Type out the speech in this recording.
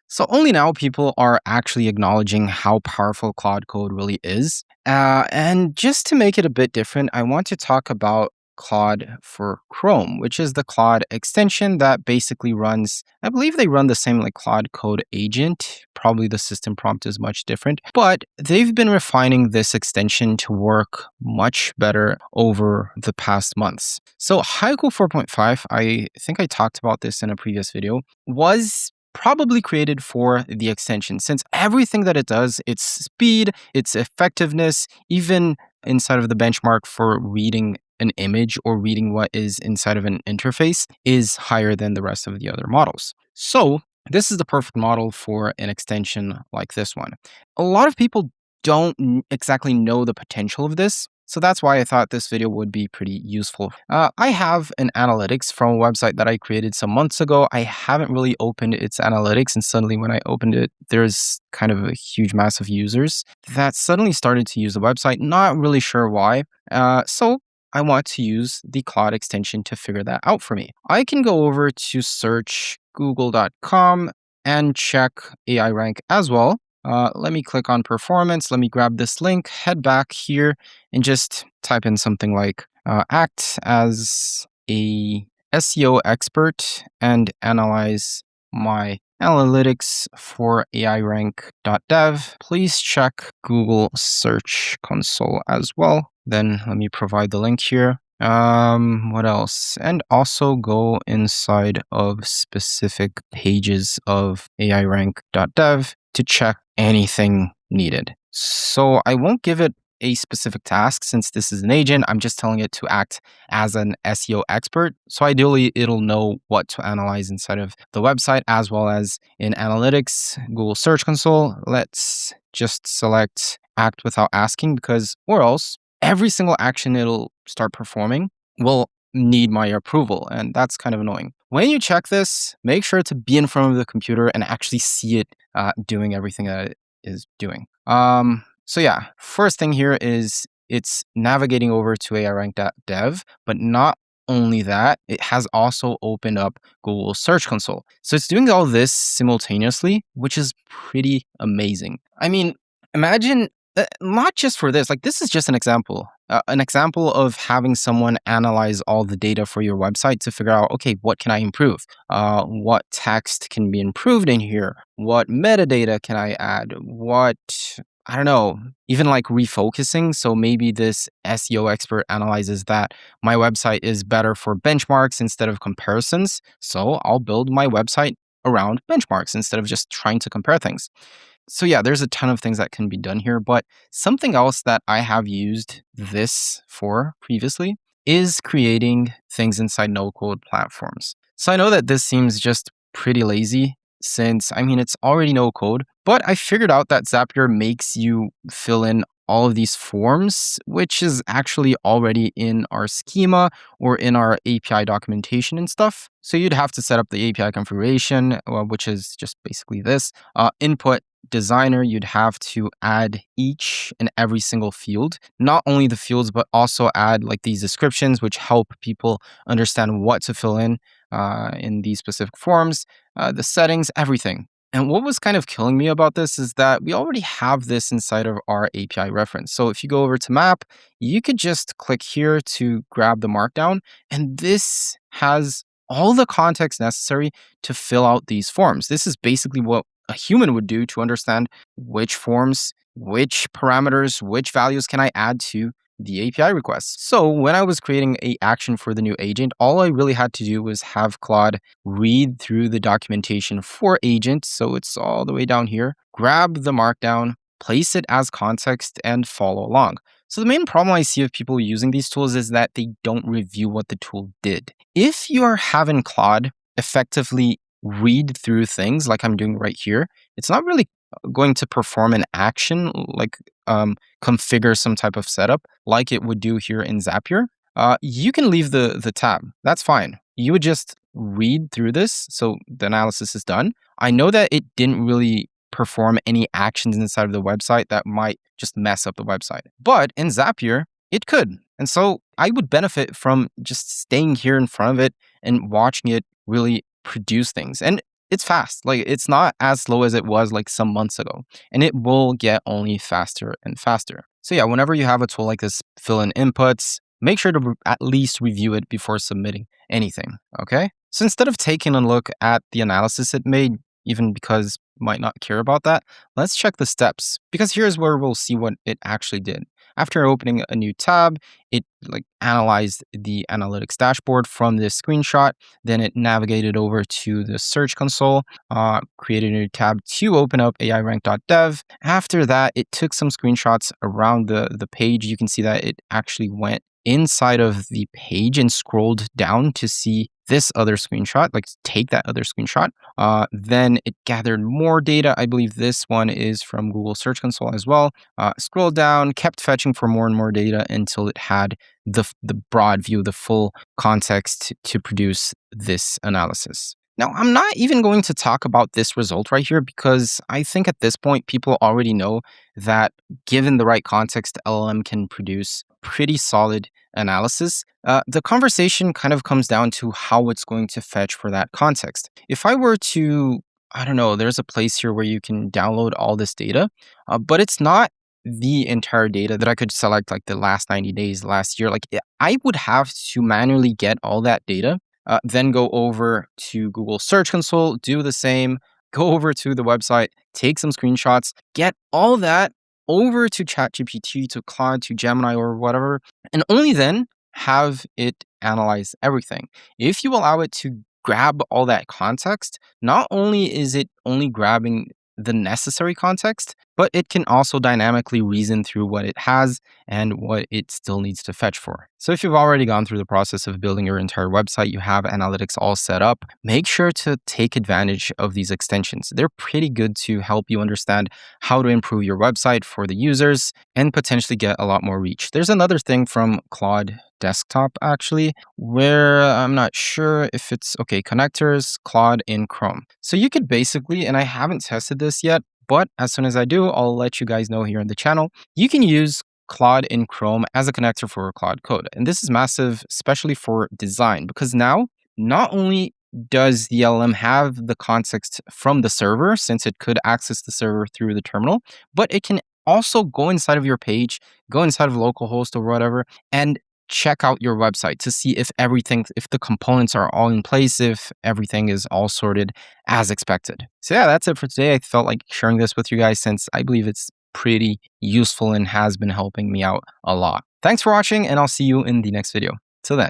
So only now people are actually acknowledging how powerful Claude Code really is. And just to make it a bit different, I want to talk about Claude for Chrome, which is the Claude extension that basically runs, I believe they run the same like Claude Code agent. Probably the system prompt is much different, but they've been refining this extension to work much better over the past months. So Haiku 4.5, I think I talked about this in a previous video, was probably created for the extension since everything that it does, its speed, its effectiveness, even inside of the benchmark for reading an image or reading what is inside of an interface is higher than the rest of the other models. So this is the perfect model for an extension like this one. A lot of people don't exactly know the potential of this. So that's why I thought this video would be pretty useful. I have an analytics from a website that I created some months ago. I haven't really opened its analytics, and suddenly when I opened it, there's kind of a huge mass of users that suddenly started to use the website. Not really sure why. So I want to use the Claude extension to figure that out for me. I can go over to search google.com and check AI rank as well. Let me click on performance. Let me grab this link, head back here, and just type in something like act as a SEO expert and analyze my analytics for airank.dev. Please check Google Search Console as well. Then let me provide the link here. What else? And also go inside of specific pages of airank.dev to check anything needed. So I won't give it a specific task since this is an agent. I'm just telling it to act as an SEO expert. So ideally, it'll know what to analyze inside of the website as well as in analytics, Google Search Console. Let's just select act without asking because or else every single action it'll start performing will need my approval. And that's kind of annoying. When you check this, make sure to be in front of the computer and actually see it doing everything that it is doing. So yeah, first thing here is it's navigating over to airank.dev, but not only that, it has also opened up Google Search Console. So it's doing all this simultaneously, which is pretty amazing. I mean, imagine not just for this, like this is just an example of having someone analyze all the data for your website to figure out, okay, what can I improve? What text can be improved in here? What metadata can I add? What, I don't know, even like refocusing. So maybe this SEO expert analyzes that my website is better for benchmarks instead of comparisons. So I'll build my website around benchmarks instead of just trying to compare things. So yeah, there's a ton of things that can be done here, but something else that I have used this for previously is creating things inside no-code platforms. So I know that this seems just pretty lazy since, I mean, it's already no code, but I figured out that Zapier makes you fill in all of these forms, which is actually already in our schema or in our API documentation and stuff. So you'd have to set up the API configuration, which is just basically this. Input designer, you'd have to add each and every single field, not only the fields, but also add like these descriptions, which help people understand what to fill in these specific forms, the settings, everything. And what was kind of killing me about this is that we already have this inside of our API reference. So if you go over to map, you could just click here to grab the markdown, and this has all the context necessary to fill out these forms. This is basically what a human would do to understand which forms, which parameters, which values can I add to the API request. So when I was creating an action for the new agent, all I really had to do was have Claude read through the documentation for agent. So it's all the way down here, grab the markdown, place it as context, and follow along. So the main problem I see of people using these tools is that they don't review what the tool did. If you are having Claude effectively read through things like I'm doing right here, it's not really going to perform an action like configure some type of setup like it would do here in Zapier. You can leave the tab. That's fine. You would just read through this. So the analysis is done. I know that it didn't really perform any actions inside of the website that might just mess up the website. But in Zapier, it could. And so I would benefit from just staying here in front of it and watching it really produce things. And it's fast. Like it's not as slow as it was like some months ago, and it will get only faster and faster. So yeah, whenever you have a tool like this, fill in inputs, make sure to at least review it before submitting anything, okay? So instead of taking a look at the analysis it made, even because you might not care about that, let's check the steps because here's where we'll see what it actually did. After opening a new tab, it like analyzed the analytics dashboard from this screenshot. Then it navigated over to the search console, created a new tab to open up airank.dev. After that, it took some screenshots around the page. You can see that it actually went inside of the page and scrolled down to see this other screenshot, like take that other screenshot. Then it gathered more data. I believe this one is from Google Search Console as well. Scrolled down, kept fetching for more and more data until it had the broad view, the full context to produce this analysis. Now, I'm not even going to talk about this result right here because I think at this point, people already know that given the right context, LLM can produce pretty solid analysis. The conversation kind of comes down to how it's going to fetch for that context. If I were to, I don't know, there's a place here where you can download all this data, but it's not the entire data that I could select like the last 90 days, last year. Like I would have to manually get all that data, then go over to Google Search Console, do the same, go over to the website, take some screenshots, get all that over to ChatGPT, to Claude, to Gemini, or whatever, and only then have it analyze everything. If you allow it to grab all that context, not only is it only grabbing the necessary context, but it can also dynamically reason through what it has and what it still needs to fetch for. So if you've already gone through the process of building your entire website, you have analytics all set up, make sure to take advantage of these extensions. They're pretty good to help you understand how to improve your website for the users and potentially get a lot more reach. There's another thing from Claude Desktop actually, where I'm not sure if it's okay, connectors, Claude in Chrome. So you could basically, and I haven't tested this yet, but as soon as I do, I'll let you guys know here on the channel. You can use Claude in Chrome as a connector for Claude Code. And this is massive, especially for design, because now not only does the LLM have the context from the server, since it could access the server through the terminal, but it can also go inside of your page, go inside of localhost or whatever, and check out your website to see if everything, if the components are all in place, if everything is all sorted as expected. So yeah, that's it for today. I felt like sharing this with you guys since I believe it's pretty useful and has been helping me out a lot. Thanks for watching, and I'll see you in the next video. Till then.